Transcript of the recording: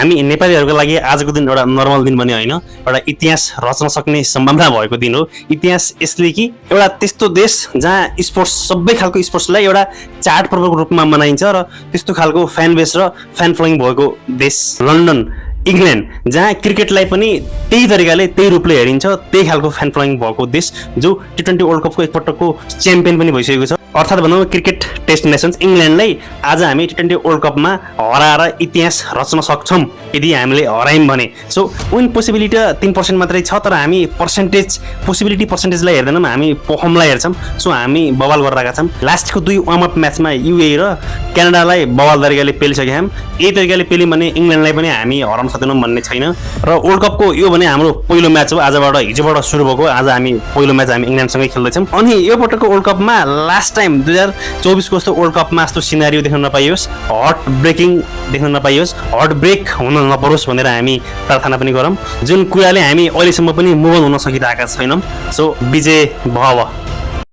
हामी नेपालीहरूको लागि आजको दिन एउटा नर्मल दिन पनि होइन, एउटा इतिहास रच्न सक्ने सम्भावना भएको दिन हो। इतिहास यसले कि एउटा त्यस्तो देश जहाँ स्पोर्ट्स सबै खालको स्पोर्ट्सलाई एउटा चाड पर्वको रूपमा मनाइन्छ र त्यस्तो खालको फ्यान बेस र फ्यान फलोइङ भएको देश लन्डन इङ्ल्यान्ड जहाँ क्रिकेटलाई पनि त्यही तरिकाले त्यही रूपले हेरिन्छ, त्यही खालको फ्यान फलोइङ भएको देश जो T20 वर्ल्ड कपको एकपटकको च्याम्पियन पनि भइसकेको छ। अर्थात् भनौँ क्रिकेट टेस्ट नेसन्स इङ्ल्यान्डलाई आज हामी T20 वर्ल्ड कपमा हराएर इतिहास रच्न सक्छौँ यदि हामीले हरायौँ भने। सो विन पोसिबिलिटी 3% मात्रै छ, तर हामी पर्सेन्टेजलाई हेर्दैनौँ, हामी पर्फर्मलाई हेर्छौँ। सो हामी बवाल गरिरहेका छौँ। लास्टको 2 वार्म अप म्याचमा युए र क्यानाडालाई बवाल तरिकाले पेलिसकेका छौँ। यही तरिकाले पेल्यौँ भने इङ्ल्यान्डलाई पनि हामी हराउन सक्दैनौँ भन्ने छैन। र वर्ल्ड कपको यो भने हाम्रो पहिलो म्याच हो, हिजोबाट सुरु भएको। आज हामी पहिलो म्याच हामी इङ्ल्यान्डसँगै खेल्दैछौँ। अनि यो पटकको वर्ल्ड कपमा लास्ट टाइम 2024 को जस्तो वर्ल्ड कपमा यस्तो सिनारियो देख्न नपाइयोस्, हर्ट ब्रेकिङ देख्न नपाइयोस्, हर्ट ब्रेक हुन नपरोस् भनेर हामी प्रार्थना पनि गरौँ, जुन कुराले हामी अहिलेसम्म पनि मुभ हुन सकिरहेका छैनौँ। सो विजय भव।